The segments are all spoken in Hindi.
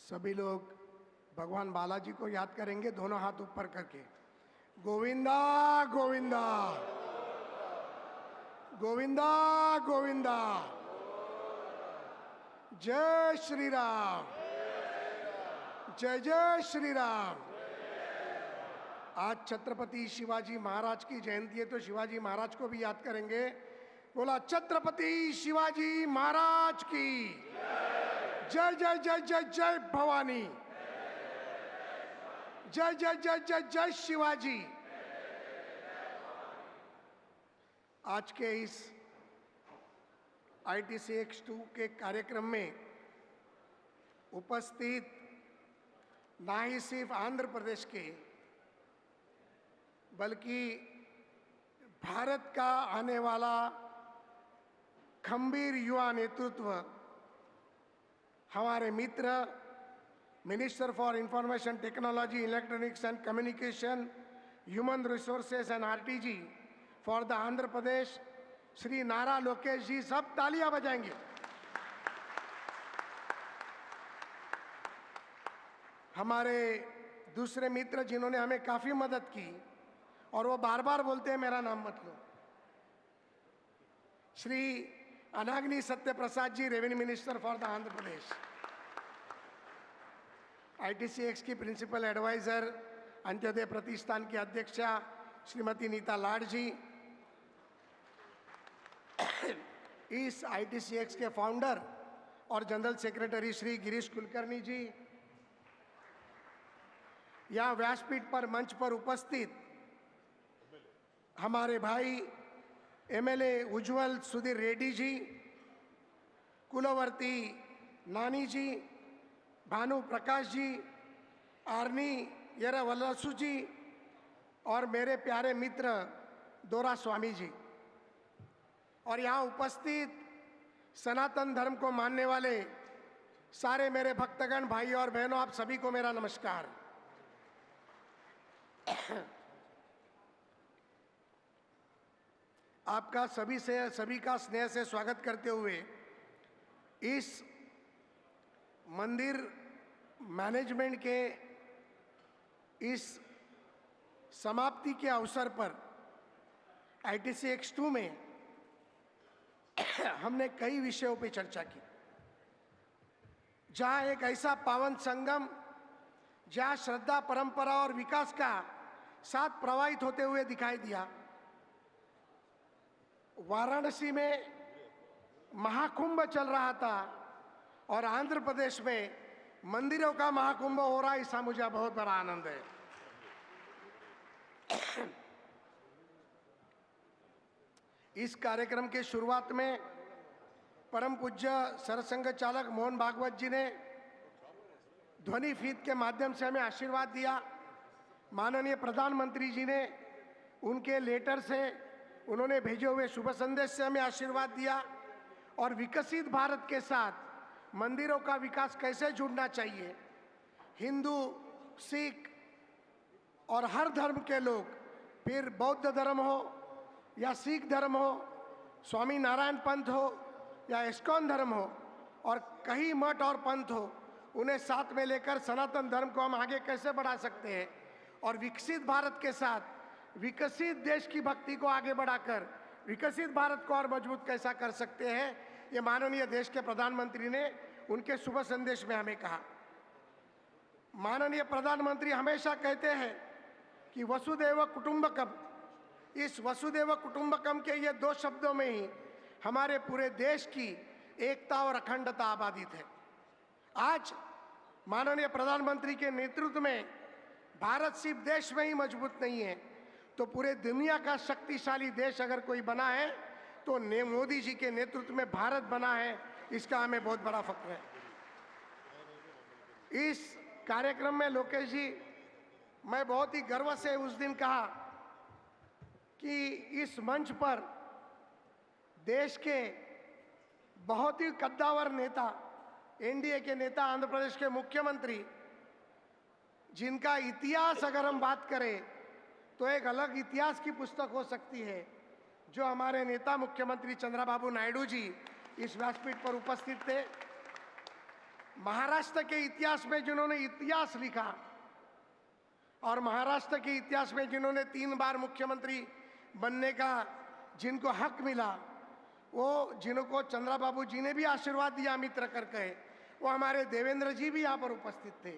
सभी लोग भगवान बालाजी को याद करेंगे, दोनों हाथ ऊपर करके। गोविंदा गोविंदा गोविंदा गोविंदा, जय श्री राम, जय जय श्री राम। आज छत्रपति शिवाजी महाराज की जयंती है, तो शिवाजी महाराज को भी याद करेंगे। बोला छत्रपति शिवाजी महाराज की जय जय जय जय जय भवानी, जय जय जय जय जय शिवाजी। आज के इस ITCX2 के कार्यक्रम में उपस्थित ना ही सिर्फ आंध्र प्रदेश के बल्कि भारत का आने वाला खंबीर युवा नेतृत्व, हमारे मित्र minister for information technology, electronics and communication, human resources and RTG for the Andhra Pradesh, Shri Nara Lokesh जी, सब तालियां बजाएंगे। हमारे दूसरे मित्र जिन्होंने हमें काफी मदद की और वो बार बार बोलते हैं मेरा नाम मत लो, Shri Anagani Satya Prasad ji, revenue minister for the Andhra Pradesh. ITCX की प्रिंसिपल एडवाइजर, अंत्योदय प्रतिष्ठान की अध्यक्षा श्रीमती नीता लाड जी, इस ITCX के फाउंडर और जनरल सेक्रेटरी श्री गिरीश कुलकर्णी जी, यहाँ व्यासपीठ पर मंच पर उपस्थित हमारे भाई MLA उज्जवल सुधीर रेड्डी जी, कुलवर्ती नानी जी, भानु प्रकाश जी, आर्नी येरावल्लसु जी और मेरे प्यारे मित्र दोरा स्वामी जी, और यहाँ उपस्थित सनातन धर्म को मानने वाले सारे मेरे भक्तगण भाई और बहनों, आप सभी को मेरा नमस्कार। आपका सभी का स्नेह से स्वागत करते हुए इस मंदिर मैनेजमेंट के इस समाप्ति के अवसर पर ITCX2 में हमने कई विषयों पर चर्चा की, जहां एक ऐसा पावन संगम, जहां श्रद्धा, परंपरा और विकास का साथ प्रवाहित होते हुए दिखाई दिया। वाराणसी में महाकुंभ चल रहा था और आंध्र प्रदेश में मंदिरों का महाकुंभ हो रहा है, इसका मुझे बहुत बड़ा आनंद है। इस कार्यक्रम के शुरुआत में परम पूज्य सरसंघ चालक मोहन भागवत जी ने ध्वनि फीत के माध्यम से हमें आशीर्वाद दिया। माननीय प्रधानमंत्री जी ने उनके लेटर से, उन्होंने भेजे हुए शुभ संदेश से हमें आशीर्वाद दिया, और विकसित भारत के साथ मंदिरों का विकास कैसे जुड़ना चाहिए, हिंदू, सिख और हर धर्म के लोग, फिर बौद्ध धर्म हो या सिख धर्म हो, स्वामी नारायण पंथ हो या इस्कॉन धर्म हो, और कई मठ और पंथ हो, उन्हें साथ में लेकर सनातन धर्म को हम आगे कैसे बढ़ा सकते हैं, और विकसित भारत के साथ विकसित देश की भक्ति को आगे बढ़ाकर विकसित भारत को और मजबूत कैसा कर सकते हैं, ये माननीय देश के प्रधानमंत्री ने उनके शुभ संदेश में हमें कहा। माननीय प्रधानमंत्री हमेशा कहते हैं कि वसुदैव कुटुंबकम, इस वसुदैव कुटुंबकम के ये दो शब्दों में ही हमारे पूरे देश की एकता और अखंडता आबादित है। आज माननीय प्रधानमंत्री के नेतृत्व में भारत सिर्फ देश में ही मजबूत नहीं है, तो पूरे दुनिया का शक्तिशाली देश अगर कोई बना है तो मोदी जी के नेतृत्व में भारत बना है, इसका हमें बहुत बड़ा फख्र है। इस कार्यक्रम में लोकेश जी, मैं बहुत ही गर्व से उस दिन कहा कि इस मंच पर देश के बहुत ही कद्दावर नेता, NDA के नेता, आंध्र प्रदेश के मुख्यमंत्री, जिनका इतिहास अगर हम बात करें तो एक अलग इतिहास की पुस्तक हो सकती है, जो हमारे नेता मुख्यमंत्री चंद्रबाबू नायडू जी इस व्यासपीठ पर उपस्थित थे। महाराष्ट्र के इतिहास में जिन्होंने इतिहास लिखा और महाराष्ट्र के इतिहास में जिन्होंने 3 बार मुख्यमंत्री बनने का जिनको हक मिला, वो जिनको चंद्रबाबू जी ने भी आशीर्वाद दिया मित्र कर कहे, वो हमारे देवेंद्र जी भी यहाँ पर उपस्थित थे।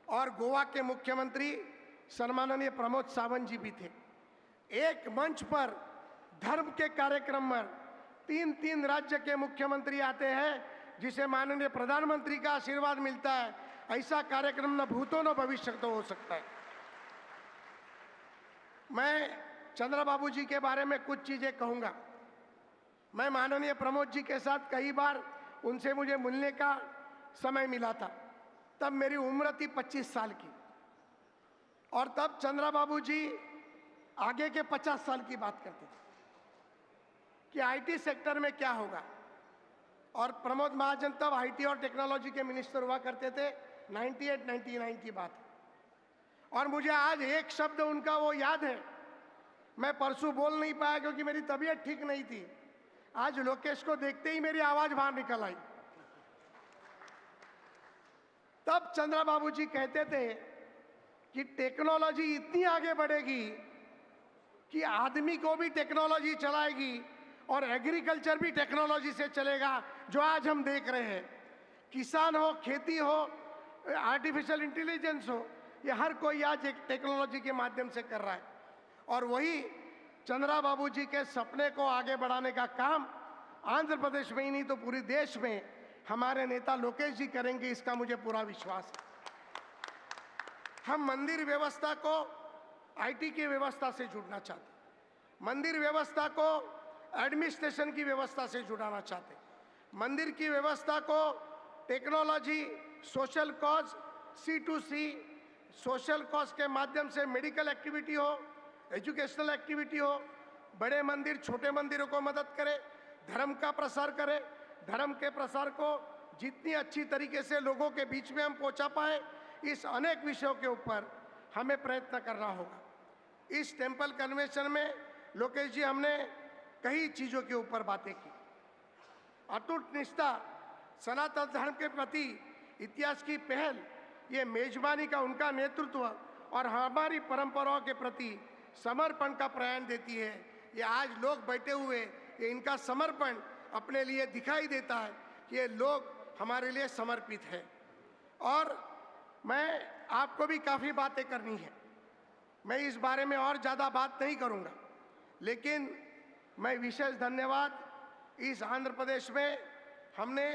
और गोवा के मुख्यमंत्री सम्माननीय प्रमोद सावंत जी भी थे। एक मंच पर धर्म के कार्यक्रम में 3 राज्य के मुख्यमंत्री आते हैं, जिसे माननीय प्रधानमंत्री का आशीर्वाद मिलता है। ऐसा कार्यक्रम न भूतो न भविष्य तो हो सकता है। मैं चंद्रबाबू जी के बारे में कुछ चीजें कहूंगा। मैं माननीय प्रमोद जी के साथ कई बार उनसे मुझे मिलने का समय मिला था। तब मेरी उम्र थी 25 साल की, और तब चंद्रबाबू जी आगे के 50 साल की बात करते थे कि आईटी सेक्टर में क्या होगा। और प्रमोद महाजन तब आईटी और टेक्नोलॉजी के मिनिस्टर हुआ करते थे। 98-99 की बात है। और मुझे आज एक शब्द उनका वो याद है। मैं परसों बोल नहीं पाया क्योंकि मेरी तबीयत ठीक नहीं थी। आज लोकेश को देखते ही मेरी आवाज बाहर निकल आई। तब चंद्रबाबू जी कहते थे कि टेक्नोलॉजी इतनी आगे बढ़ेगी कि आदमी को भी टेक्नोलॉजी चलाएगी और एग्रीकल्चर भी टेक्नोलॉजी से चलेगा, जो आज हम देख रहे हैं। किसान हो, खेती हो, आर्टिफिशियल इंटेलिजेंस हो, ये हर कोई आज एक टेक्नोलॉजी के माध्यम से कर रहा है। और वही चंद्रबाबू जी के सपने को आगे बढ़ाने का काम आंध्र प्रदेश में ही नहीं तो पूरे देश में हमारे नेता लोकेश जी करेंगे, इसका मुझे पूरा विश्वास है। हम मंदिर व्यवस्था को आईटी की व्यवस्था से जुड़ना चाहते हैं। मंदिर व्यवस्था को एडमिनिस्ट्रेशन की व्यवस्था से जुड़ाना चाहते हैं। मंदिर की व्यवस्था को technology, social cause, C2C, social cause के माध्यम से मेडिकल एक्टिविटी हो, एजुकेशनल एक्टिविटी हो, बड़े मंदिर छोटे मंदिरों को मदद करे, धर्म का प्रसार करे। धर्म के प्रसार को जितनी अच्छी तरीके से लोगों के बीच में हम पहुंचा पाए, इस अनेक विषयों के ऊपर हमें प्रयत्न करना होगा। इस टेम्पल कन्वेंशन में लोकेश जी हमने कई चीजों के ऊपर बातें की। अटूट निष्ठा, सनातन धर्म के प्रति इतिहास की पहल, ये मेजबानी का उनका नेतृत्व और हमारी परंपराओं के प्रति समर्पण का प्रयाण देती है। ये आज लोग बैठे हुए, ये इनका समर्पण अपने लिए दिखाई देता है कि ये लोग हमारे लिए समर्पित है। और मैं आपको भी काफ़ी बातें करनी है, मैं इस बारे में और ज़्यादा बात नहीं करूँगा, लेकिन मैं विशेष धन्यवाद इस आंध्र प्रदेश में हमने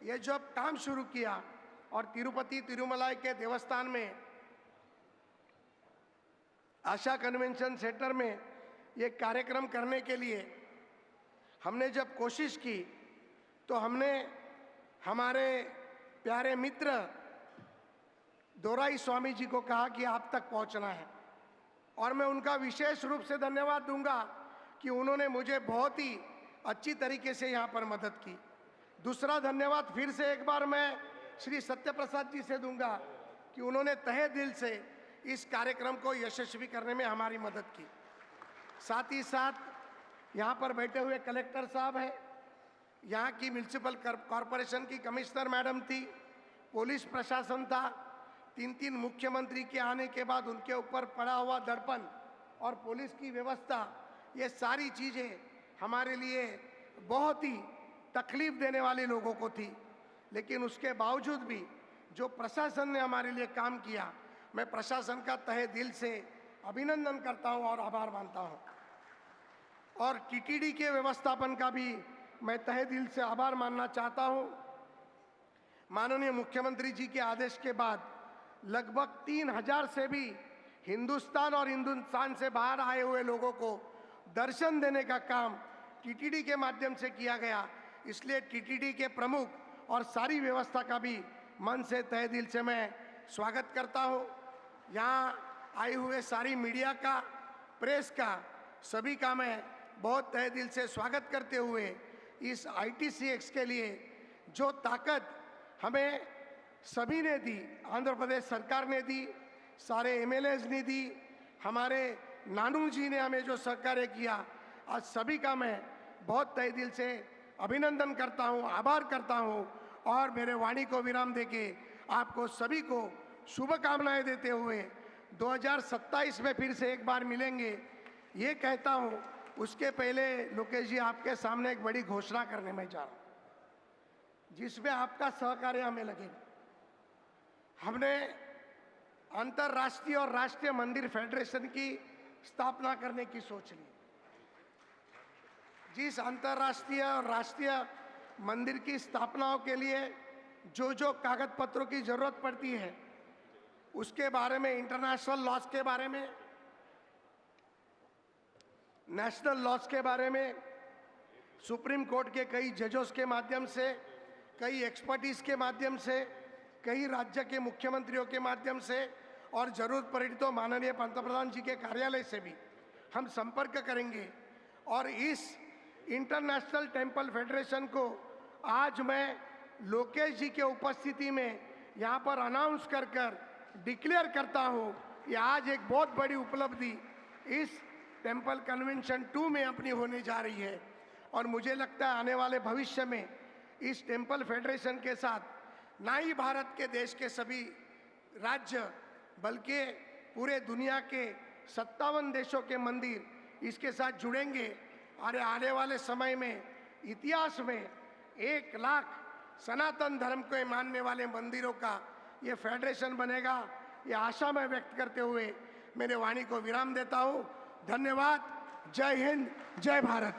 ये जब काम शुरू किया और तिरुपति तिरुमलाई के देवस्थान में आशा कन्वेंशन सेंटर में ये कार्यक्रम करने के लिए हमने जब कोशिश की, तो हमने हमारे प्यारे मित्र दोराई स्वामी जी को कहा कि आप तक पहुंचना है। और मैं उनका विशेष रूप से धन्यवाद दूंगा कि उन्होंने मुझे बहुत ही अच्छी तरीके से यहाँ पर मदद की। दूसरा धन्यवाद फिर से एक बार मैं श्री सत्यप्रसाद जी से दूंगा कि उन्होंने तहे दिल से इस कार्यक्रम को यशस्वी करने में हमारी मदद की। साथ ही साथ यहाँ पर बैठे हुए कलेक्टर साहब हैं, यहाँ की म्यूनिसिपल कॉरपोरेशन की कमिश्नर मैडम थी, पुलिस प्रशासन था, 3 मुख्यमंत्री के आने के बाद उनके ऊपर पड़ा हुआ दर्पण और पुलिस की व्यवस्था, ये सारी चीज़ें हमारे लिए बहुत ही तकलीफ देने वाले लोगों को थी। लेकिन उसके बावजूद भी जो प्रशासन ने हमारे लिए काम किया, मैं प्रशासन का तहे दिल से अभिनंदन करता हूं और आभार मानता हूं। और टीटीडी के व्यवस्थापन का भी मैं तहे दिल से आभार मानना चाहता हूं। माननीय मुख्यमंत्री जी के आदेश के बाद लगभग 3000 से भी हिंदुस्तान और हिंदुस्तान से बाहर आए हुए लोगों को दर्शन देने का काम टीटीडी के माध्यम से किया गया। इसलिए टीटीडी के प्रमुख और सारी व्यवस्था का भी मन से तहे दिल से मैं स्वागत करता हूं। यहाँ आए हुए सारी मीडिया का, प्रेस का, सभी का मैं बहुत तहे दिल से स्वागत करते हुए इस ITCX के लिए जो ताकत हमें सभी ने दी, आंध्र प्रदेश सरकार ने दी, सारे MLAs ने दी, हमारे नानू जी ने हमें जो सहकार्य किया, आज सभी का मैं बहुत तहे दिल से अभिनंदन करता हूं, आभार करता हूं। और मेरे वाणी को विराम देके आपको सभी को शुभकामनाएं देते हुए 2027 में फिर से एक बार मिलेंगे ये कहता हूं। उसके पहले लोकेश जी आपके सामने एक बड़ी घोषणा करने में जा रहा हूं जिसमें आपका सहकार्य हमें लगेगा। हमने अंतर्राष्ट्रीय और राष्ट्रीय मंदिर फेडरेशन की स्थापना करने की सोच ली। जिस अंतर्राष्ट्रीय और राष्ट्रीय मंदिर की स्थापनाओं के लिए जो जो कागज पत्रों की जरूरत पड़ती है उसके बारे में, इंटरनेशनल लॉज के बारे में, नेशनल लॉज के बारे में, सुप्रीम कोर्ट के कई जजों के माध्यम से, कई एक्सपर्टीज के माध्यम से, कई राज्य के मुख्यमंत्रियों के माध्यम से और जरूरत पड़ी तो माननीय पंतप्रधान जी के कार्यालय से भी हम संपर्क करेंगे। और इस इंटरनेशनल टेम्पल फेडरेशन को आज मैं लोकेश जी के उपस्थिति में यहाँ पर अनाउंस कर डिक्लेयर करता हूँ। ये आज एक बहुत बड़ी उपलब्धि इस टेम्पल कन्वेंशन 2 में अपनी होने जा रही है और मुझे लगता है आने वाले भविष्य में इस टेम्पल फेडरेशन के साथ ना ही भारत के देश के सभी राज्य बल्कि पूरे दुनिया के 57 देशों के मंदिर इसके साथ जुड़ेंगे और आने वाले समय में इतिहास में 1 लाख सनातन धर्म को मानने वाले मंदिरों का ये फेडरेशन बनेगा। ये आशा मैं व्यक्त करते हुए मेरे वाणी को विराम देता हूँ। धन्यवाद। जय हिंद, जय भारत।